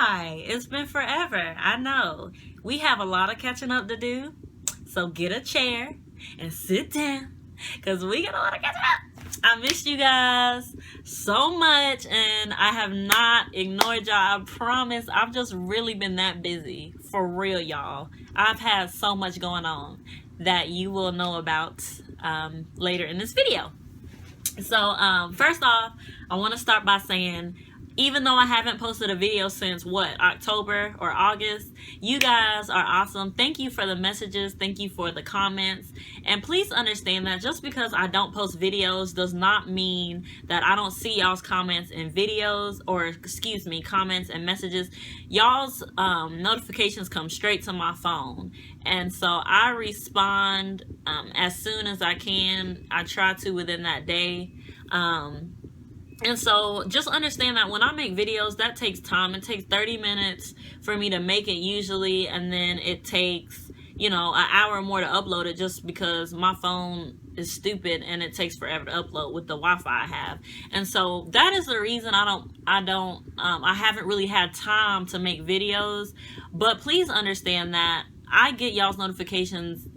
Hi, it's been forever. I know. We have a lot of catching up to do. So get a chair and sit down because we got a lot of catching up. I missed you guys so much and I have not ignored y'all. I promise. I've just really been that busy. For real, y'all. I've had so much going on that you will know about later in this video. So first off, I want to start by saying, even though I haven't posted a video since October or August, you guys are awesome. Thank you for the messages. Thank you for the comments. And please understand that just because I don't post videos does not mean that I don't see y'all's comments and videos, or excuse me, comments and messages. Y'all's notifications come straight to my phone. And so I respond as soon as I can. I try to within that day. And so just understand that when I make videos, that takes time. It takes 30 minutes for me to make it usually, and then it takes, an hour or more to upload it just because my phone is stupid and it takes forever to upload with the Wi-Fi I have. And so that is the reason I haven't really had time to make videos. But please understand that I get y'all's notifications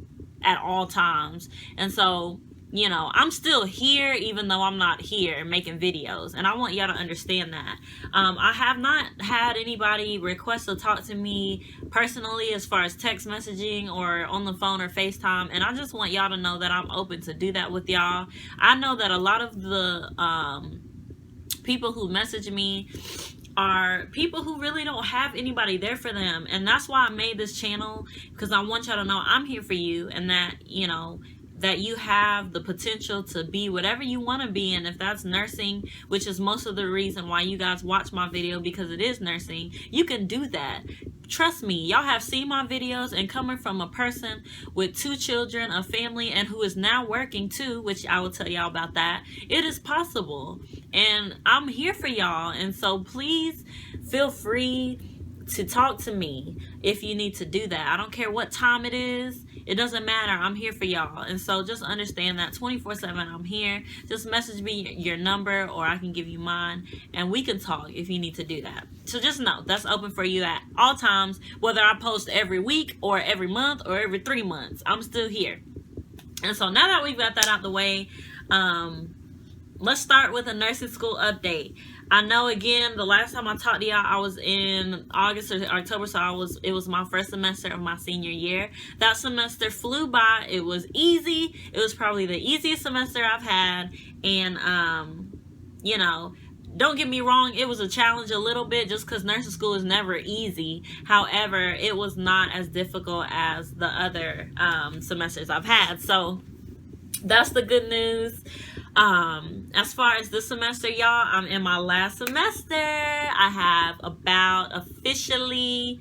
at all times. And so I'm still here even though I'm not here making videos, and I want y'all to understand that. I have not had anybody request to talk to me personally as far as text messaging or on the phone or FaceTime, and I just want y'all to know that I'm open to do that with y'all. I know that a lot of the people who message me are people who really don't have anybody there for them, and that's why I made this channel, because I want y'all to know I'm here for you, and that that you have the potential to be whatever you want to be. And if that's nursing, which is most of the reason why you guys watch my video, because it is nursing, you can do that. Trust me, y'all have seen my videos, and coming from a person with 2 children, a family, and who is now working too, which I will tell y'all about that, it is possible. And I'm here for y'all. And so please feel free to talk to me if you need to do that. I don't care what time it is. It doesn't matter. I'm here for y'all. And so just understand that 24/7 I'm here. Just message me your number, or I can give you mine, and we can talk if you need to do that. So just know that's open for you at all times, whether I post every week or every month or every 3 months. I'm still here. And so now that we've got that out the way, let's start with a nursing school update. I know, again, the last time I talked to y'all, I was in August or October, so it was my first semester of my senior year. That semester flew by. It was easy. It was probably the easiest semester I've had, and don't get me wrong, it was a challenge a little bit just because nursing school is never easy. However, it was not as difficult as the other semesters I've had. So that's the good news. As far as this semester, y'all, I'm in my last semester. I have about officially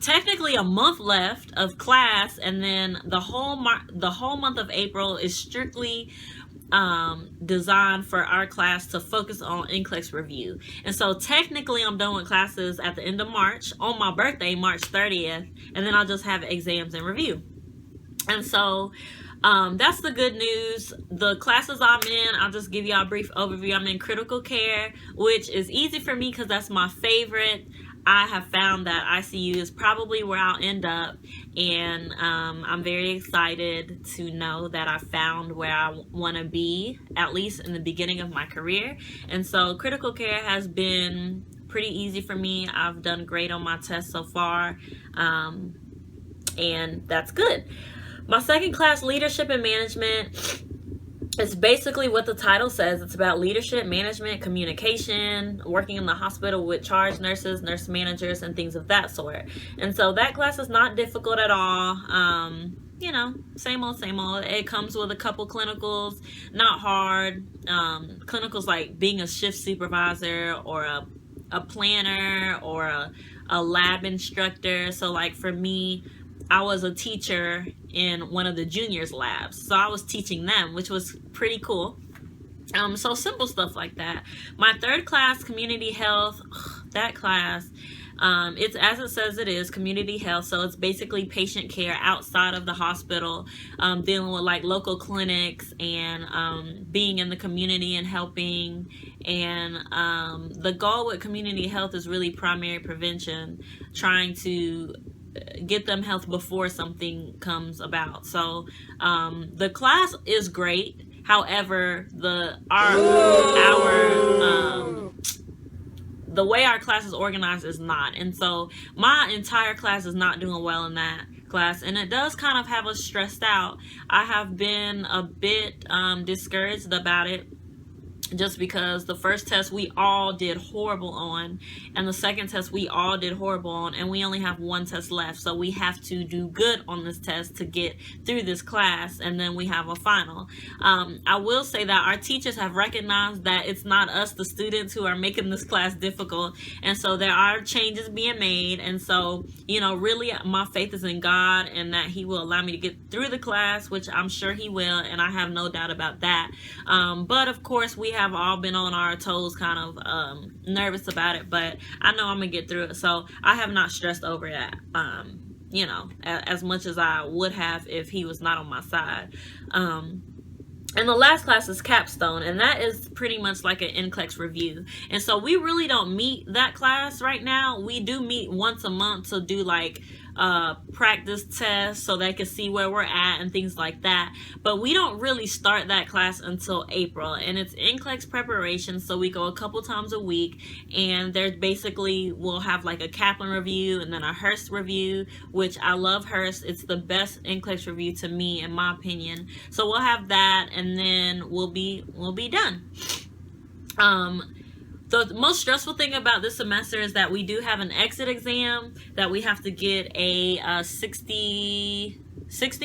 technically a month left of class, and then the whole month of April is strictly designed for our class to focus on NCLEX review. And so technically I'm done with classes at the end of March, on my birthday, March 30th, and then I'll just have exams and review. And so that's the good news. The classes I'm in, I'll just give y'all a brief overview. I'm in critical care, which is easy for me because that's my favorite. I have found that ICU is probably where I'll end up, and I'm very excited to know that I found where I want to be, at least in the beginning of my career. And so critical care has been pretty easy for me. I've done great on my tests so far, and that's good. My second class, leadership and management, is basically what the title says. It's about leadership, management, communication, working in the hospital with charge nurses, nurse managers, and things of that sort. And so that class is not difficult at all. Same old, same old. It comes with a couple clinicals, not hard. Clinicals like being a shift supervisor or a planner or a lab instructor. So like for me, I was a teacher in one of the juniors labs, so I was teaching them, which was pretty cool. So simple stuff like that. My third class, community health, that class, It's as it says it is, community health. So it's basically patient care outside of the hospital, dealing with like local clinics and being in the community and helping. And the goal with community health is really primary prevention, trying to get them health before something comes about. So the class is great. However, the way our class is organized is not. And so my entire class is not doing well in that class, and it does kind of have us stressed out. I have been a bit discouraged about it, just because the first test we all did horrible on, and the second test we all did horrible on, and we only have one test left. So we have to do good on this test to get through this class, and then we have a final. I will say that our teachers have recognized that it's not us, the students, who are making this class difficult, and so there are changes being made. And so, you know, really my faith is in God, and that He will allow me to get through the class, which I'm sure He will, and I have no doubt about that. But of course, we have all been on our toes, kind of nervous about it, but I know I'm gonna get through it. So I have not stressed over that, you know, as much as I would have if He was not on my side. And the last class is capstone, and that is pretty much like an NCLEX review. And so we really don't meet that class right now. We do meet once a month to do like practice tests so they can see where we're at and things like that. But we don't really start that class until April, and it's NCLEX preparation. So we go a couple times a week, and there's basically, we'll have like a Kaplan review and then a Hearst review, which I love Hearst. It's the best NCLEX review to me, in my opinion. So we'll have that, and then we'll be done. The most stressful thing about this semester is that we do have an exit exam that we have to get a 60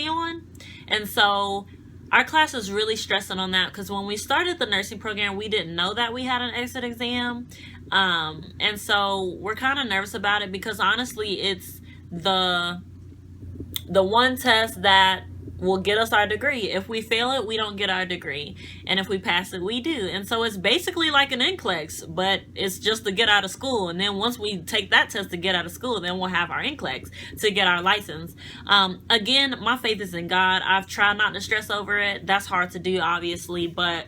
on. And so our class is really stressing on that, because when we started the nursing program, we didn't know that we had an exit exam. And so we're kind of nervous about it, because honestly, it's the one test that will get us our degree. If we fail it, we don't get our degree, and if we pass it, we do. And so it's basically like an NCLEX, but it's just to get out of school. And then once we take that test to get out of school, then we'll have our NCLEX to get our license. Again, my faith is in God. I've tried not to stress over it. That's hard to do, obviously, but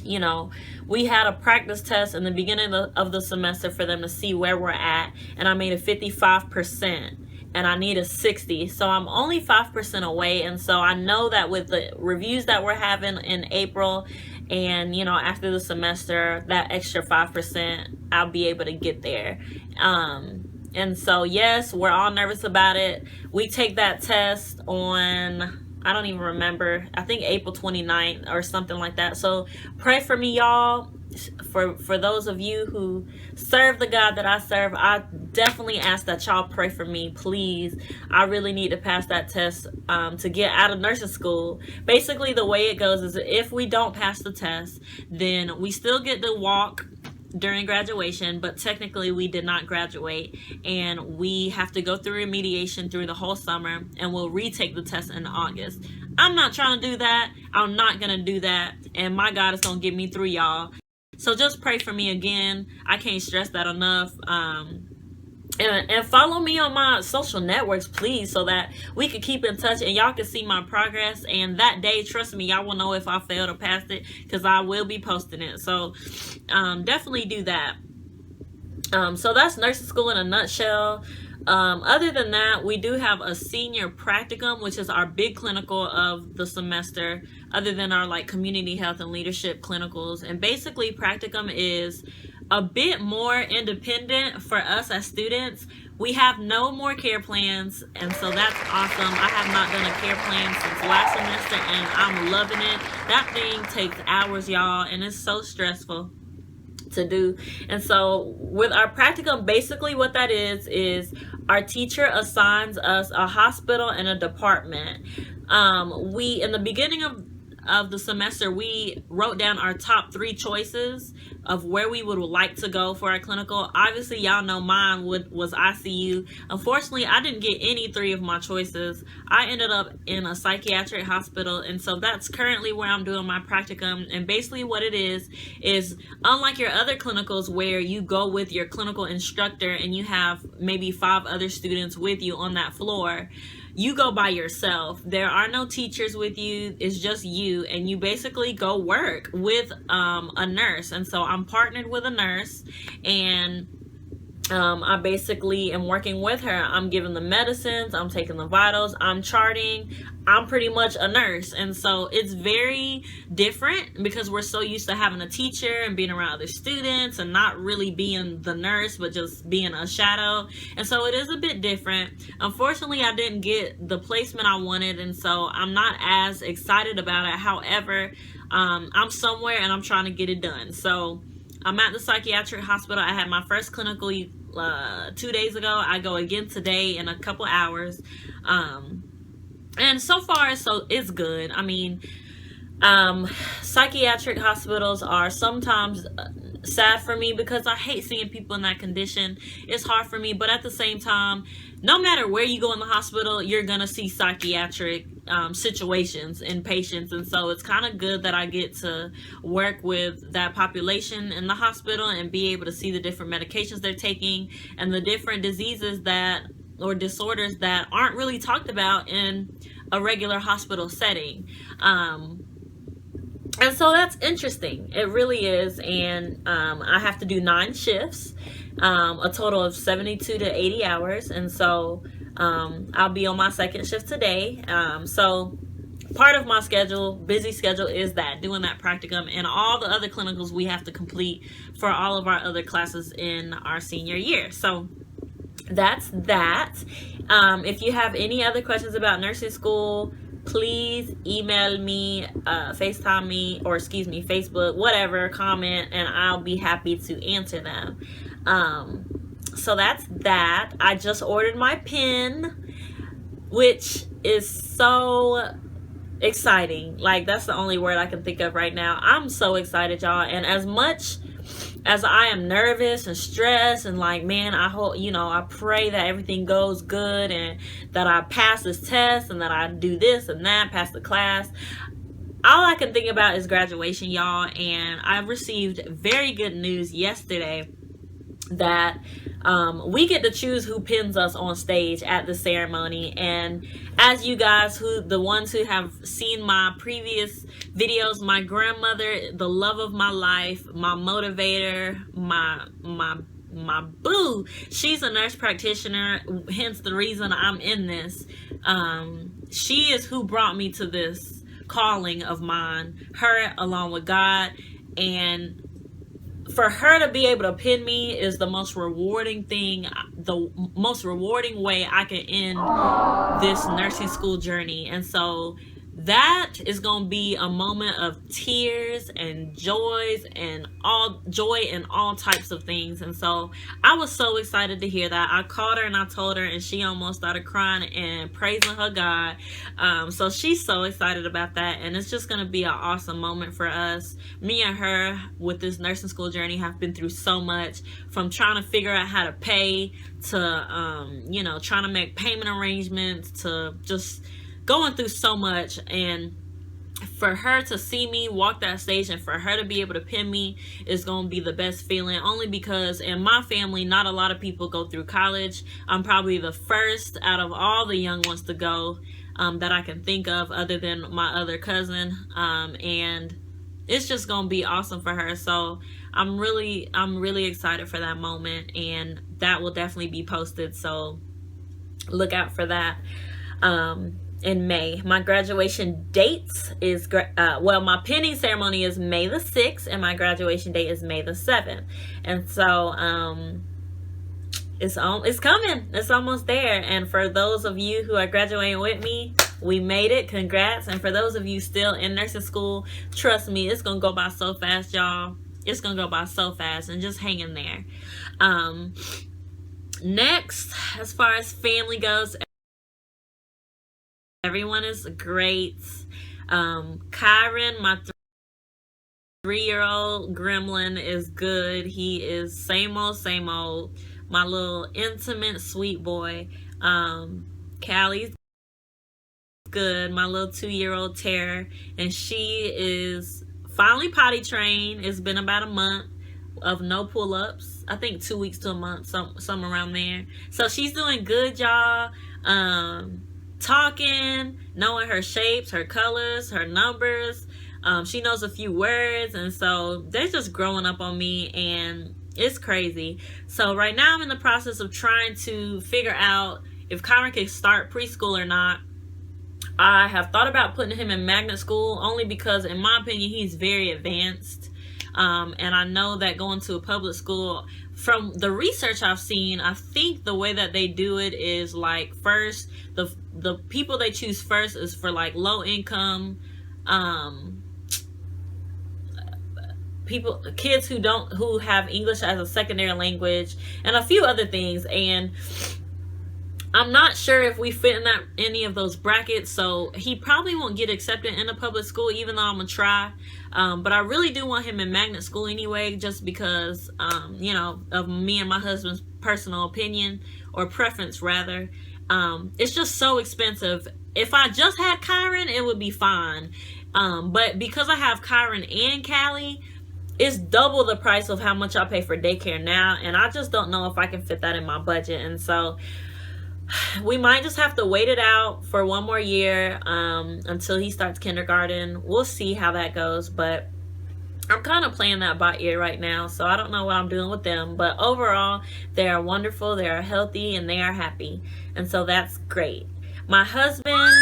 you know, we had a practice test in the beginning of the semester for them to see where we're at, and I made a 55%. And I need a 60, so I'm only 5% away. And so I know that with the reviews that we're having in April, and you know, after the semester, that extra 5%, I'll be able to get there. And so yes, we're all nervous about it. We take that test on, I don't even remember, I think April 29th or something like that. So pray for me, y'all. For those of you who serve the God that I serve, I definitely ask that y'all pray for me, please. I really need to pass that test to get out of nursing school. Basically, the way it goes is, if we don't pass the test, then we still get to walk during graduation, but technically we did not graduate, and we have to go through remediation through the whole summer, and we'll retake the test in August. I'm not trying to do that. I'm not gonna do that, and my God is gonna get me through, y'all. So just pray for me again. I can't stress that enough. And follow me on my social networks, please, so that we can keep in touch and y'all can see my progress. And that day, trust me, y'all will know if I failed or passed it, because I will be posting it. So definitely do that. So that's nursing school in a nutshell. Other than that, we do have a senior practicum, which is our big clinical of the semester, other than our like community health and leadership clinicals. And basically practicum is a bit more independent for us as students. We have no more care plans, and so that's awesome. I have not done a care plan since last semester, and I'm loving it. That thing takes hours, y'all, and it's so stressful to do. And so with our practicum, basically what that is our teacher assigns us a hospital and a department. We, in the beginning of the semester, we wrote down our top 3 choices of where we would like to go for our clinical. Obviously, y'all know mine was ICU. Unfortunately, I didn't get any 3 of my choices. I ended up in a psychiatric hospital, and so that's currently where I'm doing my practicum. And basically what it is unlike your other clinicals where you go with your clinical instructor and you have maybe 5 other students with you on that floor, you go by yourself. There are no teachers with you. It's just you, and you basically go work with a nurse. And so I'm partnered with a nurse, and I basically am working with her. I'm giving the medicines, I'm taking the vitals, I'm charting. I'm pretty much a nurse. And so it's very different because we're so used to having a teacher and being around other students and not really being the nurse, but just being a shadow. And so it is a bit different. Unfortunately, I didn't get the placement I wanted, and so I'm not as excited about it. However, I'm somewhere and I'm trying to get it done. So I'm at the psychiatric hospital. I had my first clinical 2 days ago. I go again today in a couple hours. And so far, so it's good. I mean, psychiatric hospitals are sometimes sad for me because I hate seeing people in that condition. It's hard for me, but at the same time, no matter where you go in the hospital, you're gonna see psychiatric situations in patients. And so it's kind of good that I get to work with that population in the hospital and be able to see the different medications they're taking and the different diseases that or disorders that aren't really talked about in a regular hospital setting. And so that's interesting. It really is. And I have to do 9 shifts, a total of 72 to 80 hours. And so I'll be on my second shift today. So part of my schedule, busy schedule, is that doing that practicum and all the other clinicals we have to complete for all of our other classes in our senior year. So that's that. If you have any other questions about nursing school, please email me, FaceTime me, or excuse me, Facebook, whatever, comment, and I'll be happy to answer them. So that's that. I just ordered my pen, which is so exciting. Like, that's the only word I can think of right now. I'm so excited, y'all. And as much as I am nervous and stressed and like, man, I hope, I pray that everything goes good and that I pass this test and that I do this and that, pass the class. All I can think about is graduation, y'all. And I received very good news yesterday that we get to choose who pins us on stage at the ceremony. And as you guys, the ones who have seen my previous videos, my grandmother, the love of my life, my motivator, my boo, she's a nurse practitioner, hence the reason I'm in this. She is who brought me to this calling of mine, her along with God. And for her to be able to pin me is the most rewarding thing, the most rewarding way I can end this nursing school journey. And so that is going to be a moment of tears and joys and joy and all types of things. And so I was so excited to hear that. I called her and I told her, and she almost started crying and praising her God. So she's so excited about that, and it's just going to be an awesome moment for us. Me and her with this nursing school journey have been through so much, from trying to figure out how to pay to trying to make payment arrangements, to just going through so much. And for her to see me walk that stage and for her to be able to pin me is going to be the best feeling, only because in my family not a lot of people go through college. I'm probably the first out of all the young ones to go, that I can think of, other than my other cousin. And it's just going to be awesome for her. So I'm really excited for that moment, and that will definitely be posted, so look out for that. In May. My graduation date is, my pinning ceremony is May the 6th, and my graduation date is May the 7th. And so, it's coming. It's almost there. And for those of you who are graduating with me, we made it. Congrats. And for those of you still in nursing school, trust me, it's going to go by so fast, y'all. It's going to go by so fast, and just hang in there. Next, as far as family goes, everyone is great. Kyron, my 3-year-old gremlin, is good. He is same old, same old. My little intimate sweet boy. Callie's good. My little 2-year-old terror, and she is finally potty trained. It's been about a month of no pull-ups. I think 2 weeks to a month, some around there. So she's doing good, y'all. Talking, knowing her shapes, her colors, her numbers. She knows a few words, and so they're just growing up on me, and it's crazy. So right now I'm in the process of trying to figure out if Kyron can start preschool or not. I have thought about putting him in magnet school, only because in my opinion he's very advanced, and I know that going to a public school, from the research I've seen, I think the way that they do it is like, first the people they choose first is for like low income people, kids who have English as a secondary language, and a few other things. And I'm not sure if we fit in any of those brackets, so he probably won't get accepted in a public school, even though I'm gonna try. But I really do want him in magnet school anyway, just because you know, of me and my husband's personal opinion, or preference rather. It's just so expensive. If I just had Kyron, it would be fine, but because I have Kyron and Callie, it's double the price of how much I pay for daycare now, and I just don't know if I can fit that in my budget. And so we might just have to wait it out for one more year, until he starts kindergarten. We'll see how that goes, but I'm kind of playing that by ear right now, so I don't know what I'm doing with them. But overall, they are wonderful, they are healthy, and they are happy, and so that's great. My husband,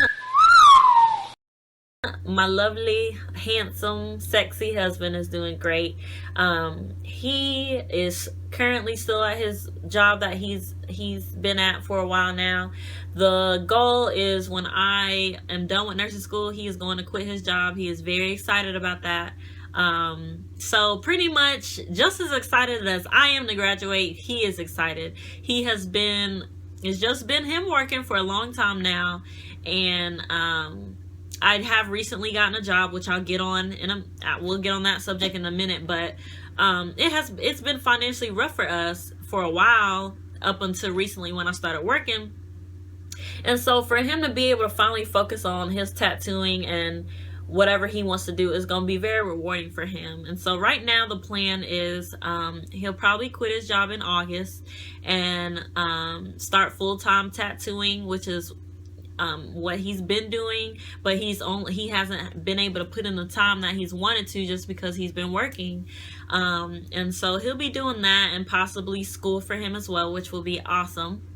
my lovely, handsome, sexy husband, is doing great. He is currently still at his job that he's been at for a while now. The goal is, when I am done with nursing school, he is going to quit his job. He is very excited about that. So pretty much just as excited as I am to graduate, he is excited. It's just been him working for a long time now, and I have recently gotten a job, which I'll get on we'll get on that subject in a minute. But it's been financially rough for us for a while, up until recently when I started working. And so for him to be able to finally focus on his tattooing and whatever he wants to do is going to be very rewarding for him. And so right now the plan is he'll probably quit his job in August and start full-time tattooing, which is what he's been doing, but he hasn't been able to put in the time that he's wanted to, just because he's been working. And so he'll be doing that, and possibly school for him as well, which will be awesome.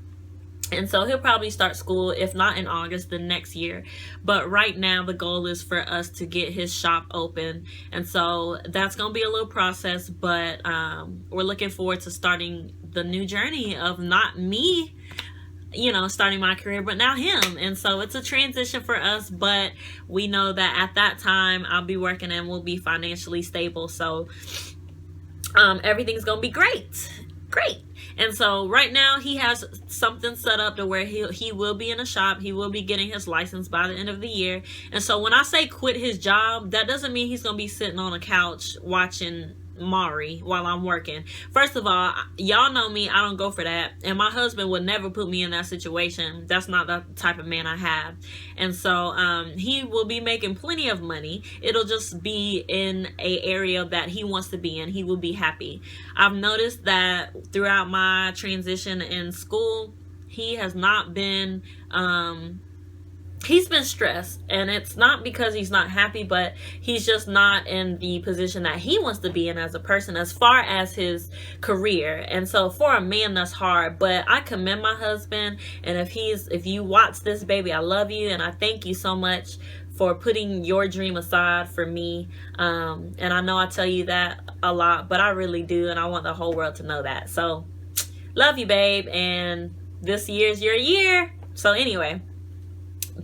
And so he'll probably start school, if not in August, the next year. But right now the goal is for us to get his shop open, and so that's gonna be a little process, but we're looking forward to starting the new journey of not me, you know, starting my career, but now him. And so it's a transition for us, but we know that at that time I'll be working and we'll be financially stable. So everything's gonna be great. And so right now he has something set up to where he will be in a shop. He will be getting his license by the end of the year. And so when I say quit his job, that doesn't mean he's gonna be sitting on a couch watching Maury while I'm working. First of all, y'all know me, I don't go for that, and my husband would never put me in that situation. That's not the type of man I have. And so he will be making plenty of money. It'll just be in a area that he wants to be in. He will be happy. I've noticed that throughout my transition in school, he has not been he's been stressed, and it's not because he's not happy, but he's just not in the position that he wants to be in as a person, as far as his career. And so for a man, that's hard. But I commend my husband, and if you watch this, baby, I love you, and I thank you so much for putting your dream aside for me. And I know I tell you that a lot, but I really do, and I want the whole world to know that. So love you, babe, and this year's your year. So anyway,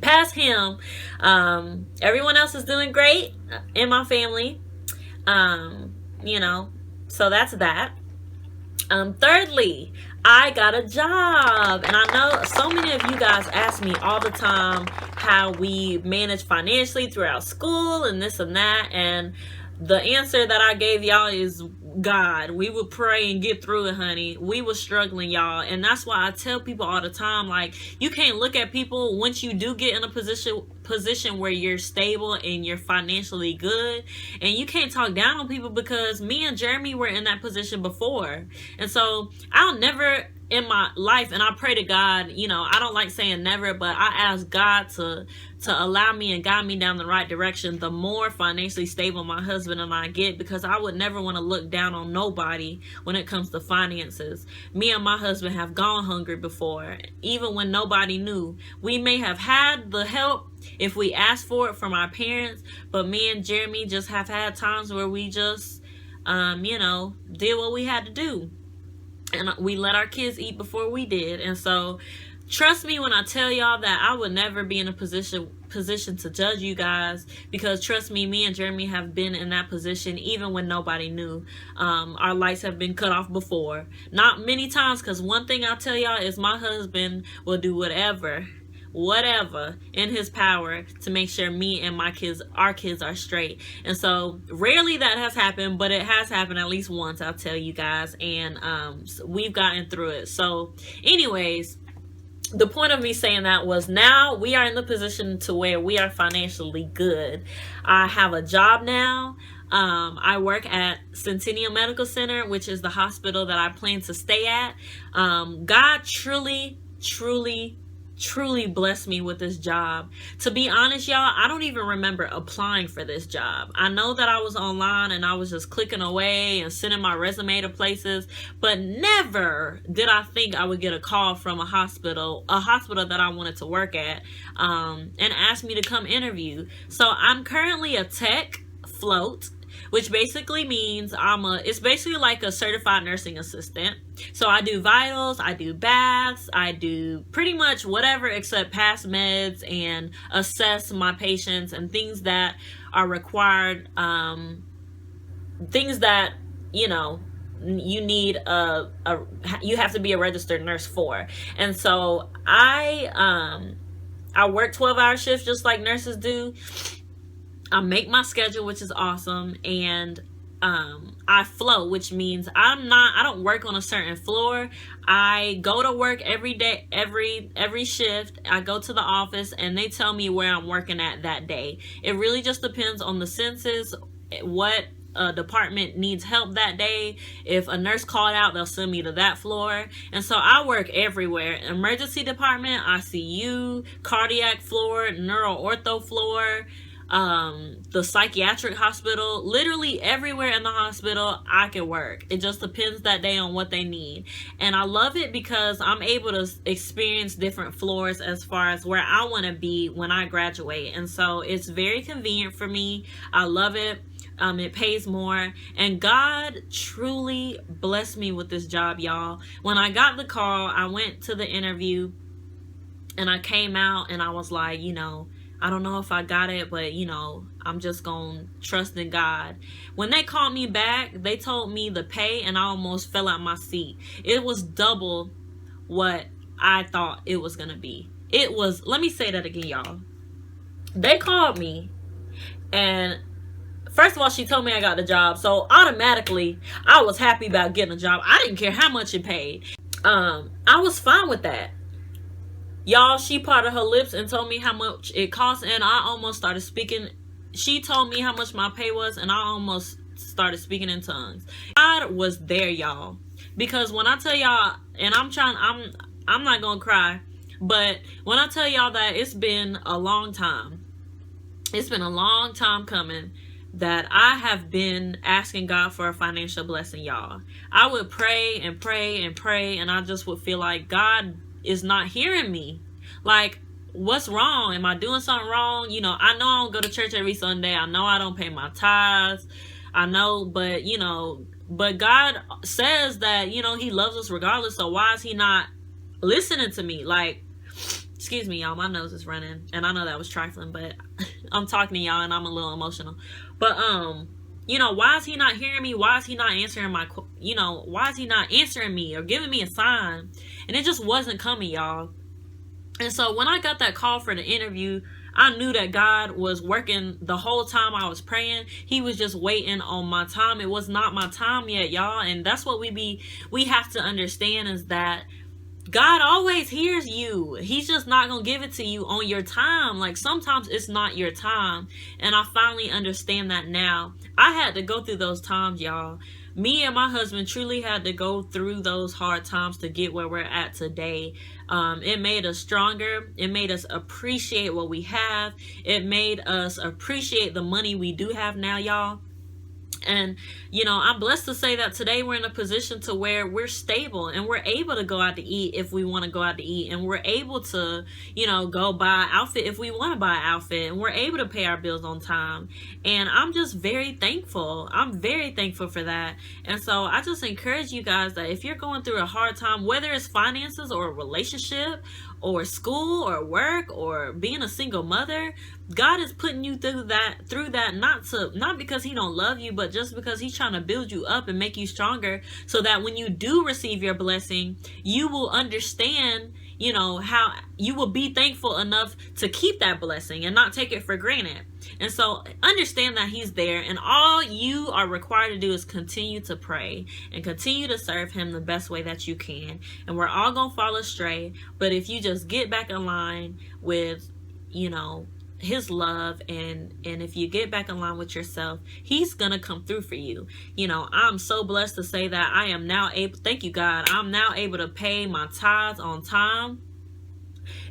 past him, everyone else is doing great in my family, you know, so that's that. Thirdly, I got a job. And I know so many of you guys ask me all the time how we manage financially throughout school and this and that. And the answer that I gave y'all is God. We would pray and get through it, honey. We were struggling, y'all. And that's why I tell people all the time, like, you can't look at people once you do get in a position where you're stable and you're financially good, and you can't talk down on people, because me and Jeremy were in that position before. And so I'll never in my life, and I pray to God, you know, I don't like saying never, but I ask God to allow me and guide me down the right direction the more financially stable my husband and I get, because I would never want to look down on nobody when it comes to finances. Me and my husband have gone hungry before, even when nobody knew. We may have had the help if we asked for it from our parents, but me and Jeremy just have had times where we just you know, did what we had to do, and we let our kids eat before we did. And so trust me when I tell y'all that I would never be in a position to judge you guys, because trust me, me and Jeremy have been in that position even when nobody knew. Our lights have been cut off before, not many times, because one thing I'll tell y'all is my husband will do whatever in his power to make sure me and our kids are straight. And so rarely that has happened, but it has happened at least once, I'll tell you guys. And we've gotten through it. So anyways, the point of me saying that was, now we are in the position to where we are financially good. I have a job now. I work at Centennial Medical Center, which is the hospital that I plan to stay at. God truly blessed me with this job. To be honest, y'all, I don't even remember applying for this job. I know that I was online and I was just clicking away and sending my resume to places, but never did I think I would get a call from a hospital that I wanted to work at, and ask me to come interview. So I'm currently a tech float, which basically means it's basically like a certified nursing assistant. So I do vitals, I do baths, I do pretty much whatever except pass meds and assess my patients and things that are required, things that, you know, you need you have to be a registered nurse for. And so I work 12-hour shifts just like nurses do. I make my schedule, which is awesome, and I flow, which means I don't work on a certain floor. I go to work every day, every shift. I go to the office and they tell me where I'm working at that day. It really just depends on the census, what department needs help that day. If a nurse called out, they'll send me to that floor. And so I work everywhere: emergency department, ICU, cardiac floor, neuro ortho floor, the psychiatric hospital. Literally everywhere in the hospital I can work. It just depends that day on what they need. And I love it because I'm able to experience different floors as far as where I want to be when I graduate. And so it's very convenient for me. I love it. It pays more, and God truly blessed me with this job, y'all. When I got the call, I went to the interview and I came out and I was like, you know, I don't know if I got it, but you know, I'm just gonna trust in God. When they called me back, they told me the pay and I almost fell out my seat. It was double what I thought it was gonna be. It was, let me say that again, y'all. They called me and first of all, she told me I got the job. So automatically I was happy about getting a job. I didn't care how much it paid. I was fine with that. Y'all, she parted her lips and told me how much it cost, and I almost started speaking. She told me how much my pay was, and I almost started speaking in tongues. God was there, y'all. Because when I tell y'all, and I'm not gonna cry, but when I tell y'all that it's been a long time, it's been a long time coming, that I have been asking God for a financial blessing, y'all. I would pray and pray and pray, and I just would feel like God is not hearing me. Like, what's wrong? Am I doing something wrong? You know, I know I don't go to church every Sunday. I know I don't pay my tithes. I know, but you know, but God says that, you know, he loves us regardless. So why is he not listening to me? Like, excuse me, y'all, my nose is running, and I know that was trifling, but I'm talking to y'all and I'm a little emotional. But why is he not hearing me? Why is he not answering why is he not answering me or giving me a sign? And it just wasn't coming, y'all. And so when I got that call for the interview, I knew that God was working the whole time I was praying. He was just waiting on my time. It was not my time yet, y'all. And that's what we have to understand, is that God always hears you. He's just not going to give it to you on your time. Like, sometimes it's not your time. And I finally understand that now. I had to go through those times, y'all. Me and my husband truly had to go through those hard times to get where we're at today. It made us stronger. It made us appreciate what we have. It made us appreciate the money we do have now, y'all. And I'm blessed to say that today we're in a position to where we're stable and we're able to go out to eat if we want to go out to eat, and we're able to go buy an outfit if we want to buy an outfit, and we're able to pay our bills on time. And I'm just very thankful. I'm very thankful for that. And so I just encourage you guys that if you're going through a hard time, whether it's finances or a relationship or school or work or being a single mother, God is putting you through that not because he don't love you, but just because he's trying to build you up and make you stronger, so that when you do receive your blessing, you will understand how you will be thankful enough to keep that blessing and not take it for granted. And so understand that he's there, and all you are required to do is continue to pray and continue to serve him the best way that you can. And we're all gonna fall astray, but if you just get back in line with his love, and if you get back in line with yourself, he's gonna come through for you. I'm so blessed to say that I am now able, thank you God, I'm now able to pay my tithes on time.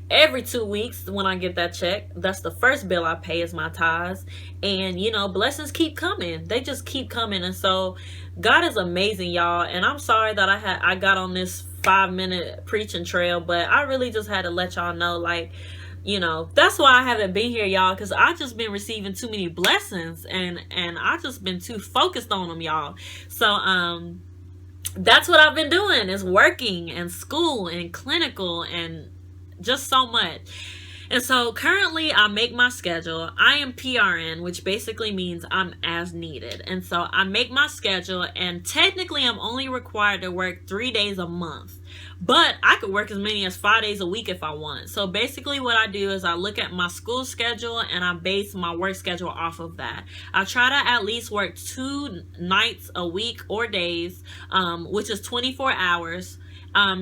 Every 2 weeks when I get that check, that's the first bill I pay, is my tithes. And blessings keep coming. They just keep coming. And so God is amazing, y'all. And I'm sorry that I got on this 5-minute preaching trail, but I really just had to let y'all know, like, that's why I haven't been here, y'all, because I just been receiving too many blessings, and I just been too focused on them, y'all. So that's what I've been doing, is working and school and clinical and just so much. And so currently I make my schedule. I am PRN, which basically means I'm as needed. And so I make my schedule, and technically I'm only required to work 3 days a month, but I could work as many as 5 days a week if I want. So basically what I do is I look at my school schedule and I base my work schedule off of that. I try to at least work 2 nights a week or days, which is 24 hours,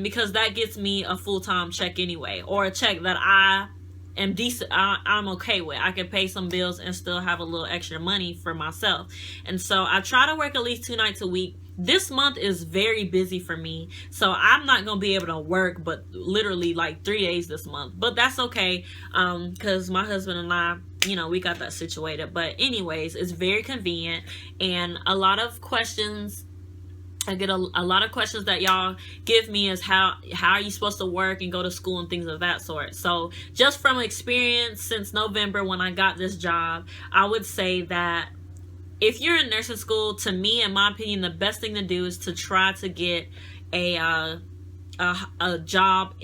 because that gets me a full-time check anyway, or a check that I am decent, I'm okay with. I can pay some bills and still have a little extra money for myself. And so I try to work at least 2 nights a week. This month is very busy for me, so I'm not gonna be able to work but literally like 3 days this month, but that's okay, because my husband and I, we got that situated. But anyways, it's very convenient. And a lot of questions I get, a lot of questions that y'all give me is how are you supposed to work and go to school and things of that sort. So just from experience since November when I got this job, I would say that if you're in nursing school, to me, in my opinion, the best thing to do is to try to get a job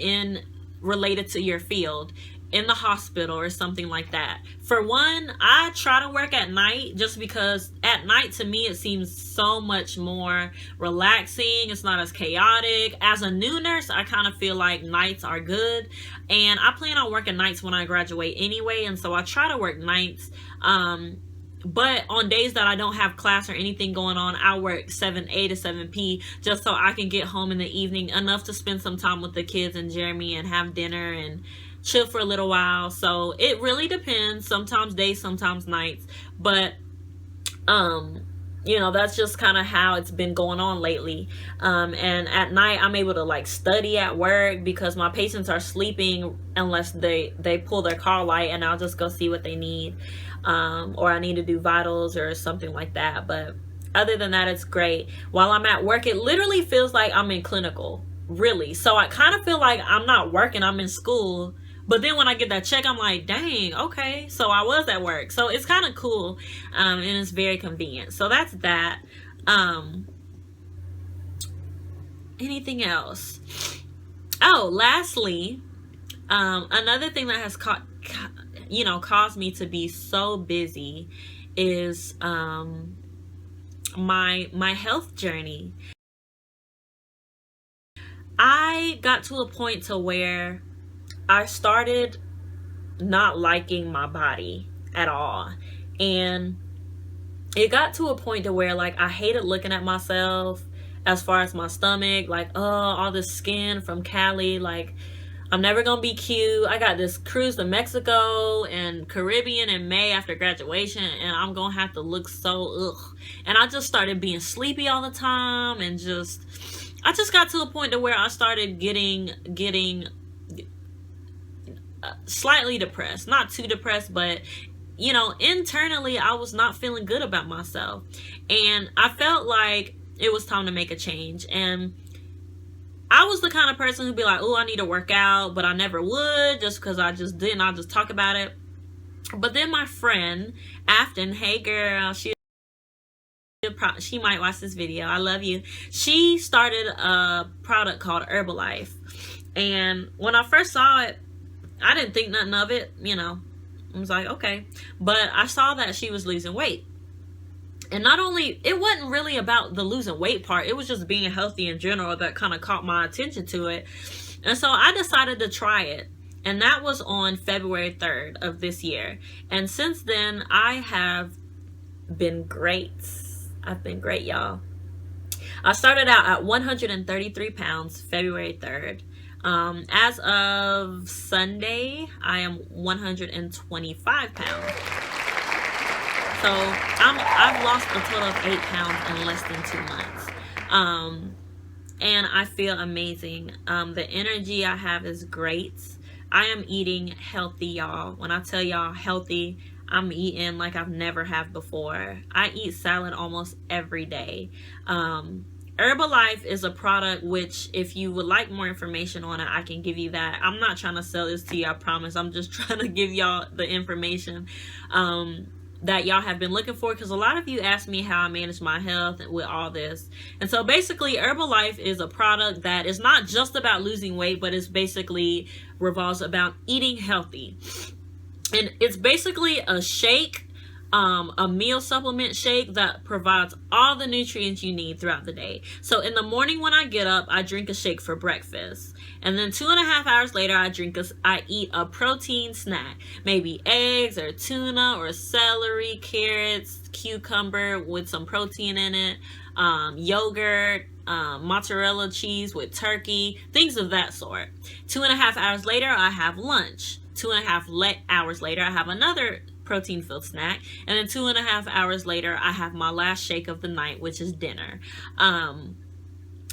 related to your field, in the hospital or something like that. For one, I try to work at night, just because at night, to me, it seems so much more relaxing. It's not as chaotic. As a new nurse, I kind of feel like nights are good, and I plan on working nights when I graduate anyway, and so I try to work nights. But on days that I don't have class or anything going on, I work 7A to 7P, just so I can get home in the evening enough to spend some time with the kids and Jeremy and have dinner and chill for a little while. So it really depends, sometimes days, sometimes nights. But that's just kind of how it's been going on lately. And at night I'm able to like study at work, because my patients are sleeping unless they pull their call light, and I'll just go see what they need, or I need to do vitals or something like that. But other than that, it's great. While I'm at work, it literally feels like I'm in clinical, really. So I kind of feel like I'm not working, I'm in school. But then when I get that check, I'm like, dang, okay, so I was at work. So it's kind of cool, and it's very convenient. So that's that. Anything else? Oh, lastly, another thing that has caused me to be so busy is my health journey. I got to a point to where I started not liking my body at all, and it got to a point to where like I hated looking at myself as far as my stomach, like, oh, all this skin from Cali, like I'm never gonna be cute. I got this cruise to Mexico and Caribbean in May after graduation, and I'm gonna have to look so ugh. And I just started being sleepy all the time, and I just got to a point to where I started getting slightly depressed. Not too depressed, but you know, internally I was not feeling good about myself, and I felt like it was time to make a change. And I was the kind of person who'd be like, oh, I need to work out, but I never would, just because I just didn't. I'll just talk about it. But then my friend Afton, hey girl, she might watch this video, I love you. She started a product called Herbalife, and when I first saw it, I didn't think nothing of it, you know. I was like, okay. But I saw that she was losing weight. And not only, it wasn't really about the losing weight part, it was just being healthy in general that kind of caught my attention to it. And so I decided to try it. And that was on February 3rd of this year. And since then, I have been great. I've been great, y'all. I started out at 133 pounds February 3rd. As of Sunday, I am 125 pounds. So I've lost a total of 8 pounds in less than 2 months. And I feel amazing. The energy I have is great. I am eating healthy, y'all. When I tell y'all healthy, I'm eating like I've never have before. I eat salad almost every day. Herbalife is a product which, if you would like more information on it, I can give you that. I'm not trying to sell this to you, I promise. I'm just trying to give y'all the information that y'all have been looking for, because a lot of you asked me how I manage my health with all this. And so basically, Herbalife is a product that is not just about losing weight, but it's basically revolves about eating healthy. And it's basically a shake, a meal supplement shake that provides all the nutrients you need throughout the day. So in the morning when I get up, I drink a shake for breakfast. And then 2.5 hours later, I eat a protein snack. Maybe eggs or tuna or celery, carrots, cucumber with some protein in it, yogurt, mozzarella cheese with turkey, things of that sort. 2.5 hours later, I have lunch. 2.5 hours later, I have another protein-filled snack. And then 2.5 hours later, I have my last shake of the night, which is dinner.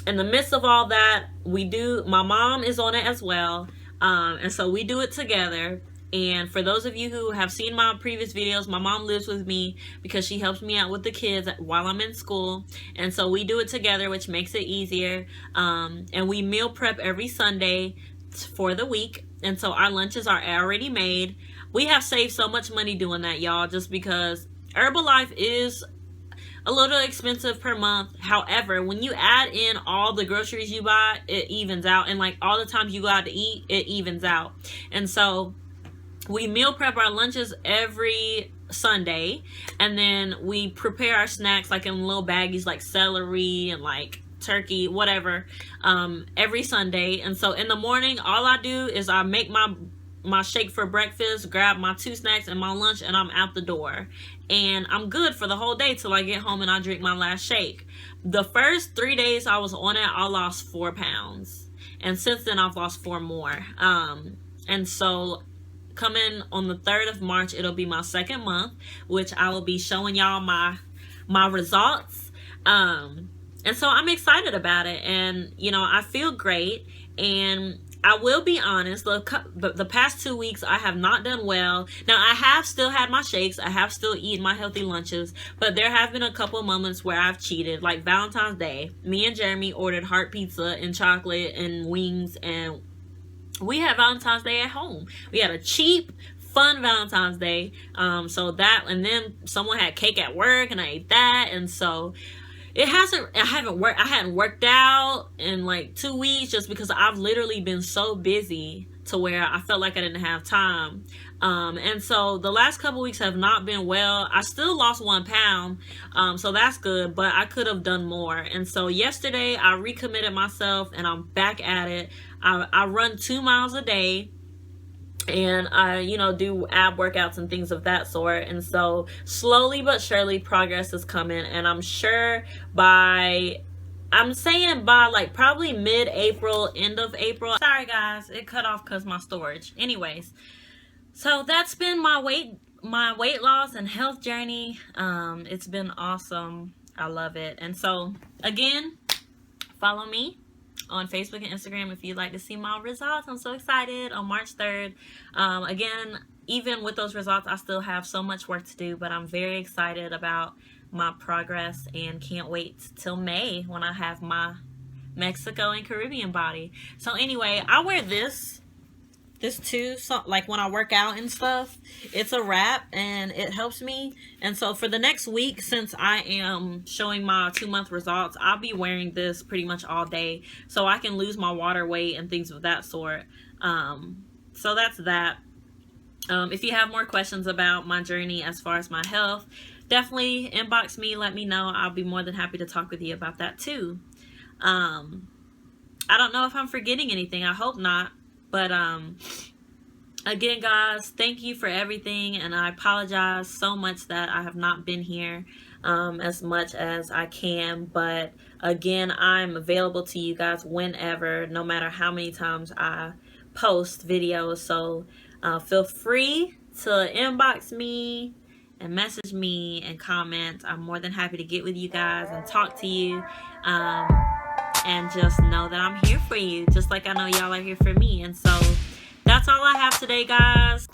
In the midst of all that, my mom is on it as well. And so we do it together. And for those of you who have seen my previous videos, my mom lives with me because she helps me out with the kids while I'm in school. And so we do it together, which makes it easier. And we meal prep every Sunday for the week. And so our lunches are already made. We have saved so much money doing that, y'all, just because Herbalife is a little expensive per month. However, when you add in all the groceries you buy, it evens out. And like all the times you go out to eat, it evens out. And so we meal prep our lunches every Sunday, and then we prepare our snacks like in little baggies, like celery and like turkey, whatever, every Sunday. And so in the morning, all I do is I make my shake for breakfast, grab my 2 snacks and my lunch, and I'm out the door. And I'm good for the whole day till I get home and I drink my last shake. The first 3 days I was on it, I lost 4 pounds. And since then, I've lost 4 more. And so coming on the 3rd of March, it'll be my 2nd month, which I will be showing y'all my results. And so I'm excited about it. And, you know, I feel great. And I will be honest, the past 2 weeks I have not done well. Now, I have still had my shakes. I have still eaten my healthy lunches. But there have been a couple moments where I've cheated. Like Valentine's Day. Me and Jeremy ordered heart pizza and chocolate and wings. And we had Valentine's Day at home. We had a cheap, fun Valentine's Day. So that, and then someone had cake at work and I ate that. And so I hadn't worked out in like 2 weeks just because I've literally been so busy to where I felt like I didn't have time. And so the last couple weeks have not been well. I still lost 1 pound, so that's good, but I could have done more. And so yesterday I recommitted myself and I'm back at it. I run 2 miles a day, and I, do ab workouts and things of that sort. And so slowly but surely progress is coming, and I'm sure I'm saying by like probably mid-April, end of April. Sorry guys, it cut off because my storage. Anyways, so that's been my weight loss and health journey. It's been awesome. I love it. And so again, follow me on Facebook and Instagram if you'd like to see my results. I'm so excited. On March 3rd. Again, even with those results, I still have so much work to do, but I'm very excited about my progress and can't wait till May when I have my Mexico and Caribbean body. So anyway, I wear this too, so like when I work out and stuff. It's a wrap and it helps me. And so for the next week, since I am showing my 2-month results, I'll be wearing this pretty much all day so I can lose my water weight and things of that sort. So that's that. If you have more questions about my journey as far as my health, definitely inbox me, let me know. I'll be more than happy to talk with you about that too. I don't know if I'm forgetting anything. I hope not. But again, guys, thank you for everything, and I apologize so much that I have not been here as much as I can. But again, I'm available to you guys whenever, no matter how many times I post videos. So feel free to inbox me and message me and comment. I'm more than happy to get with you guys and talk to you. And just know that I'm here for you, just like I know y'all are here for me. And so that's all I have today, guys.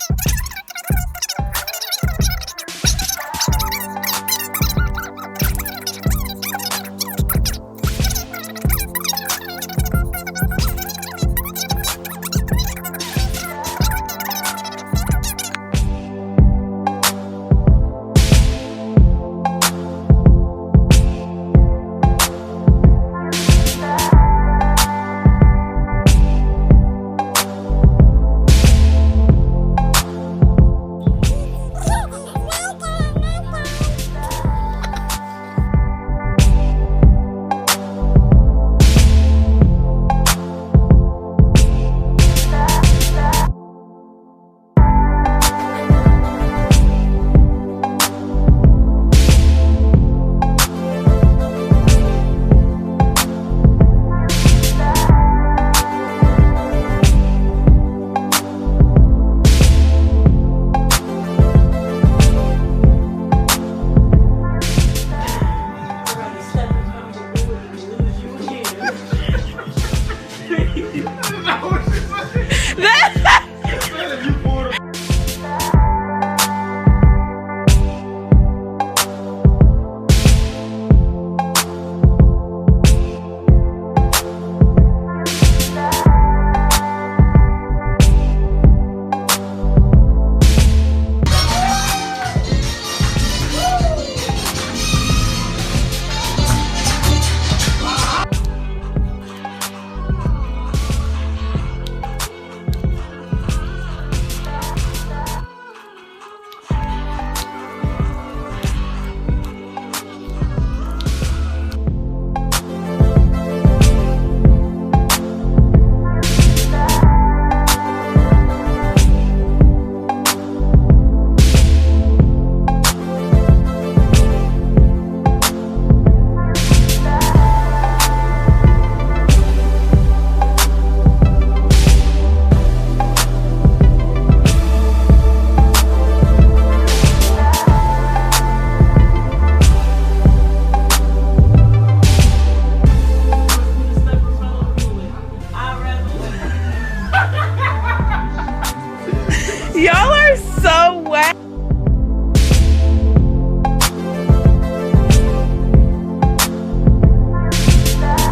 Y'all